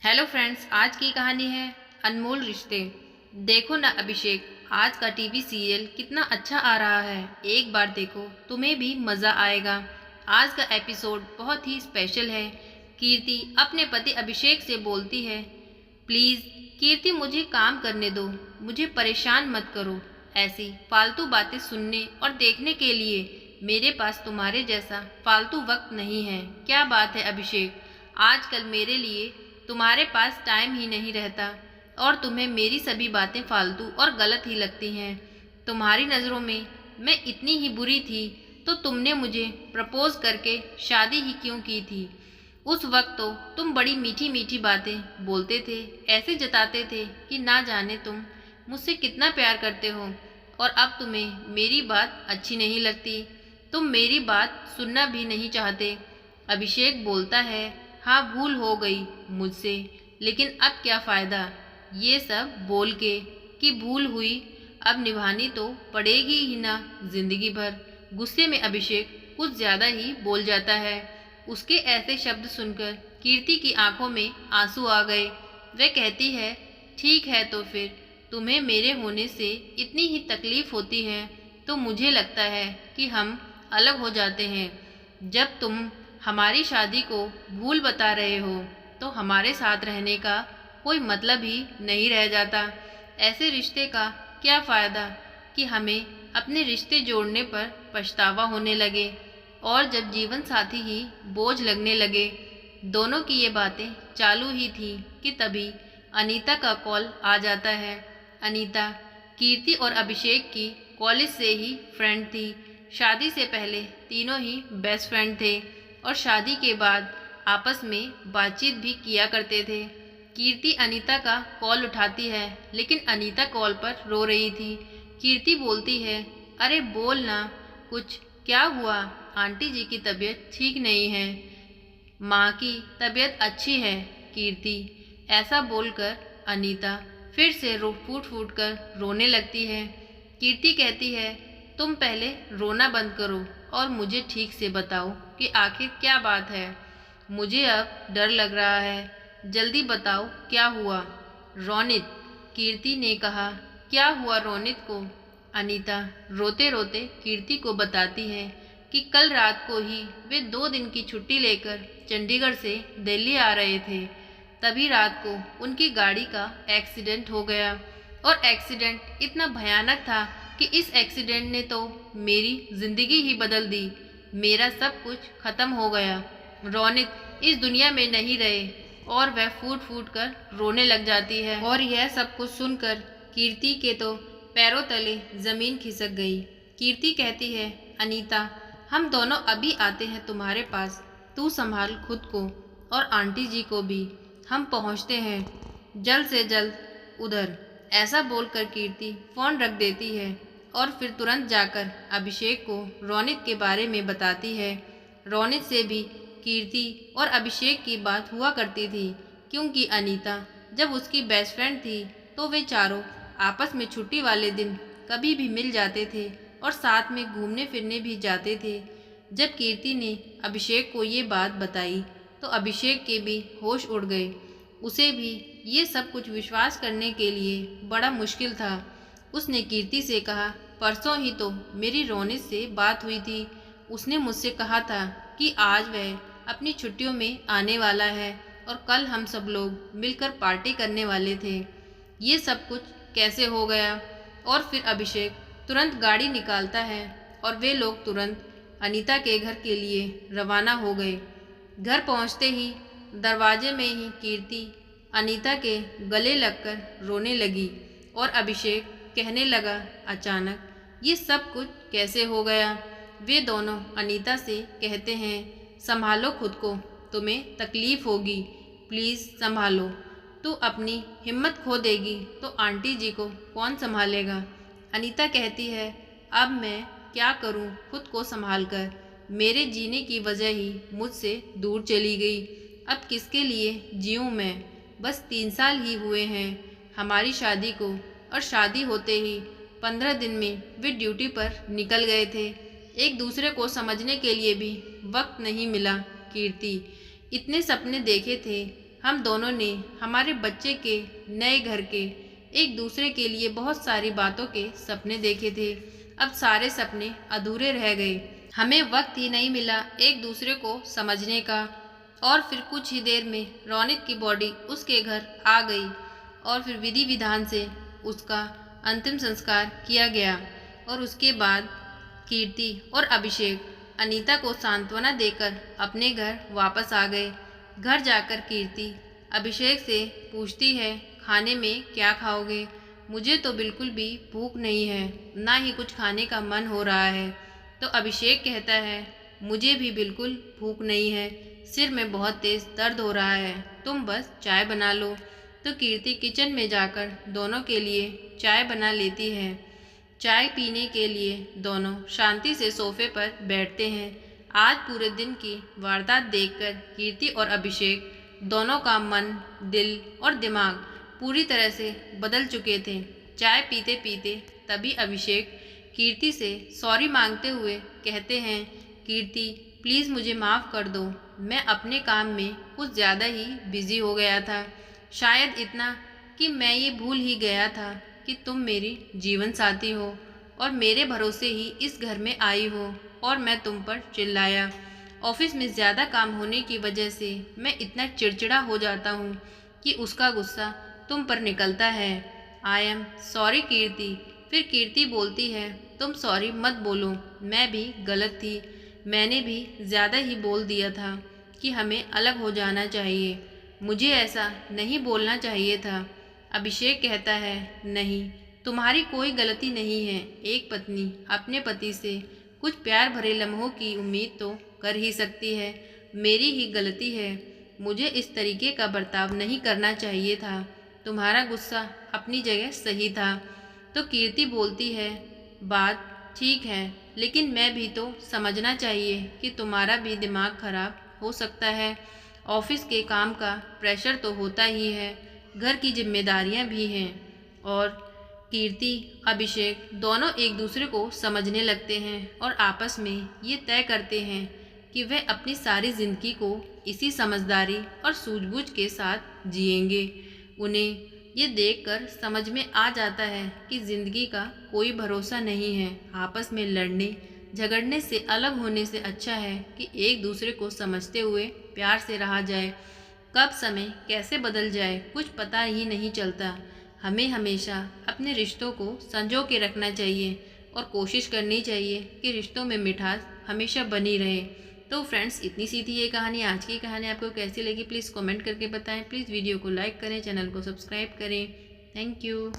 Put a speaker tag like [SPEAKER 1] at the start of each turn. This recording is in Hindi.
[SPEAKER 1] हेलो फ्रेंड्स, आज की कहानी है अनमोल रिश्ते। देखो ना अभिषेक, आज का टीवी सीरियल कितना अच्छा आ रहा है। एक बार देखो, तुम्हें भी मज़ा आएगा। आज का एपिसोड बहुत ही स्पेशल है। कीर्ति अपने पति अभिषेक से बोलती है, प्लीज़ कीर्ति मुझे काम करने दो, मुझे परेशान मत करो। ऐसी फालतू बातें सुनने और देखने के लिए मेरे पास तुम्हारे जैसा फालतू वक्त नहीं है। क्या बात है अभिषेक, आजकल मेरे लिए तुम्हारे पास टाइम ही नहीं रहता और तुम्हें मेरी सभी बातें फालतू और गलत ही लगती हैं। तुम्हारी नज़रों में मैं इतनी ही बुरी थी तो तुमने मुझे प्रपोज करके शादी ही क्यों की थी? उस वक्त तो तुम बड़ी मीठी मीठी बातें बोलते थे, ऐसे जताते थे कि ना जाने तुम मुझसे कितना प्यार करते हो, और अब तुम्हें मेरी बात अच्छी नहीं लगती। तुम मेरी बात सुनना भी नहीं चाहते। अभिषेक बोलता है, हाँ भूल हो गई मुझसे, लेकिन अब क्या फ़ायदा ये सब बोल के कि भूल हुई, अब निभानी तो पड़ेगी ही ना जिंदगी भर। गुस्से में अभिषेक कुछ ज़्यादा ही बोल जाता है। उसके ऐसे शब्द सुनकर कीर्ति की आंखों में आंसू आ गए। वह कहती है, ठीक है तो फिर तुम्हें मेरे होने से इतनी ही तकलीफ होती है तो मुझे लगता है कि हम अलग हो जाते हैं। जब तुम हमारी शादी को भूल बता रहे हो तो हमारे साथ रहने का कोई मतलब ही नहीं रह जाता। ऐसे रिश्ते का क्या फ़ायदा कि हमें अपने रिश्ते जोड़ने पर पछतावा होने लगे और जब जीवन साथी ही बोझ लगने लगे। दोनों की ये बातें चालू ही थी कि तभी अनीता का कॉल आ जाता है। अनीता कीर्ति और अभिषेक की कॉलेज से ही फ्रेंड थी। शादी से पहले तीनों ही बेस्ट फ्रेंड थे और शादी के बाद आपस में बातचीत भी किया करते थे। कीर्ति अनीता का कॉल उठाती है, लेकिन अनीता कॉल पर रो रही थी। कीर्ति बोलती है, अरे बोल ना कुछ, क्या हुआ? आंटी जी की तबीयत ठीक नहीं है। माँ की तबीयत अच्छी है कीर्ति। ऐसा बोलकर अनीता फिर से रो फूट फूट कर रोने लगती है। कीर्ति कहती है, तुम पहले रोना बंद करो और मुझे ठीक से बताओ कि आखिर क्या बात है। मुझे अब डर लग रहा है, जल्दी बताओ क्या हुआ। रोनित, कीर्ति ने कहा, क्या हुआ रोनित को? अनीता रोते रोते कीर्ति को बताती है कि कल रात को ही वे 2 दिन की छुट्टी लेकर चंडीगढ़ से दिल्ली आ रहे थे। तभी रात को उनकी गाड़ी का एक्सीडेंट हो गया और एक्सीडेंट इतना भयानक था कि इस एक्सीडेंट ने तो मेरी ज़िंदगी ही बदल दी। मेरा सब कुछ ख़त्म हो गया। रोनित इस दुनिया में नहीं रहे और वह फूट फूट कर रोने लग जाती है। और यह सब कुछ सुनकर कीर्ति के तो पैरों तले ज़मीन खिसक गई। कीर्ति कहती है, अनीता हम दोनों अभी आते हैं तुम्हारे पास, तू संभाल खुद को और आंटी जी को भी। हम पहुंचते हैं जल्द से जल्द उधर। ऐसा बोलकर कीर्ति फ़ोन रख देती है और फिर तुरंत जाकर अभिषेक को रोनित के बारे में बताती है। रोनित से भी कीर्ति और अभिषेक की बात हुआ करती थी, क्योंकि अनीता जब उसकी बेस्ट फ्रेंड थी तो वे चारों आपस में छुट्टी वाले दिन कभी भी मिल जाते थे और साथ में घूमने फिरने भी जाते थे। जब कीर्ति ने अभिषेक को ये बात बताई तो अभिषेक के भी होश उड़ गए। उसे भी ये सब कुछ विश्वास करने के लिए बड़ा मुश्किल था। उसने कीर्ति से कहा, परसों ही तो मेरी रोनित से बात हुई थी। उसने मुझसे कहा था कि आज वह अपनी छुट्टियों में आने वाला है और कल हम सब लोग मिलकर पार्टी करने वाले थे। ये सब कुछ कैसे हो गया? और फिर अभिषेक तुरंत गाड़ी निकालता है और वे लोग तुरंत अनीता के घर के लिए रवाना हो गए। घर पहुंचते ही दरवाजे में ही कीर्ति अनीता के गले लगकर रोने लगी और अभिषेक कहने लगा, अचानक ये सब कुछ कैसे हो गया? वे दोनों अनीता से कहते हैं, संभालो खुद को, तुम्हें तकलीफ़ होगी, प्लीज़ संभालो। तू अपनी हिम्मत खो देगी तो आंटी जी को कौन संभालेगा? अनीता कहती है, अब मैं क्या करूं खुद को संभाल कर? मेरे जीने की वजह ही मुझसे दूर चली गई। अब किसके लिए जीऊँ मैं? बस 3 साल ही हुए हैं हमारी शादी को और शादी होते ही 15 दिन में वे ड्यूटी पर निकल गए थे। एक दूसरे को समझने के लिए भी वक्त नहीं मिला। कीर्ति, इतने सपने देखे थे हम दोनों ने हमारे बच्चे के नए घर के एक दूसरे के लिए बहुत सारी बातों के सपने देखे थे। अब सारे सपने अधूरे रह गए। हमें वक्त ही नहीं मिला एक दूसरे को समझने का। और फिर कुछ ही देर में रौनक की बॉडी उसके घर आ गई और फिर विधि विधान से उसका अंतिम संस्कार किया गया। और उसके बाद कीर्ति और अभिषेक अनीता को सांत्वना देकर अपने घर वापस आ गए। घर जाकर कीर्ति अभिषेक से पूछती है, खाने में क्या खाओगे? मुझे तो बिल्कुल भी भूख नहीं है, ना ही कुछ खाने का मन हो रहा है। तो अभिषेक कहता है, मुझे भी बिल्कुल भूख नहीं है, सिर में बहुत तेज़ दर्द हो रहा है, तुम बस चाय बना लो। तो कीर्ति किचन में जाकर दोनों के लिए चाय बना लेती है। चाय पीने के लिए दोनों शांति से सोफे पर बैठते हैं। आज पूरे दिन की वारदात देखकर कीर्ति और अभिषेक दोनों का मन, दिल और दिमाग पूरी तरह से बदल चुके थे। चाय पीते पीते तभी अभिषेक कीर्ति से सॉरी मांगते हुए कहते हैं, कीर्ति प्लीज़ मुझे माफ़ कर दो, मैं अपने काम में कुछ ज़्यादा ही बिज़ी हो गया था। शायद इतना कि मैं ये भूल ही गया था कि तुम मेरी जीवन साथी हो और मेरे भरोसे ही इस घर में आई हो और मैं तुम पर चिल्लाया। ऑफिस में ज़्यादा काम होने की वजह से मैं इतना चिड़चिड़ा हो जाता हूँ कि उसका गुस्सा तुम पर निकलता है। आई एम सॉरी कीर्ति। फिर कीर्ति बोलती है, तुम सॉरी मत बोलो, मैं भी गलत थी। मैंने भी ज़्यादा ही बोल दिया था कि हमें अलग हो जाना चाहिए। मुझे ऐसा नहीं बोलना चाहिए था। अभिषेक कहता है, नहीं, तुम्हारी कोई गलती नहीं है। एक पत्नी अपने पति से कुछ प्यार भरे लम्हों की उम्मीद तो कर ही सकती है। मेरी ही गलती है, मुझे इस तरीके का बर्ताव नहीं करना चाहिए था। तुम्हारा गुस्सा अपनी जगह सही था। तो कीर्ति बोलती है, बात ठीक है, लेकिन मैं भी तो समझना चाहिए कि तुम्हारा भी दिमाग खराब हो सकता है। ऑफिस के काम का प्रेशर तो होता ही है, घर की जिम्मेदारियां भी हैं। और कीर्ति अभिषेक दोनों एक दूसरे को समझने लगते हैं और आपस में ये तय करते हैं कि वे अपनी सारी ज़िंदगी को इसी समझदारी और सूझबूझ के साथ जिएंगे। उन्हें ये देखकर समझ में आ जाता है कि ज़िंदगी का कोई भरोसा नहीं है। आपस में लड़ने झगड़ने से अलग होने से अच्छा है कि एक दूसरे को समझते हुए प्यार से रहा जाए। कब समय कैसे बदल जाए कुछ पता ही नहीं चलता। हमें हमेशा अपने रिश्तों को संजो के रखना चाहिए और कोशिश करनी चाहिए कि रिश्तों में मिठास हमेशा बनी रहे। तो फ्रेंड्स, इतनी सी थी ये कहानी। आज की कहानी आपको कैसी लगी प्लीज़ कमेंट करके बताएं। प्लीज़ वीडियो को लाइक करें, चैनल को सब्सक्राइब करें। Thank you.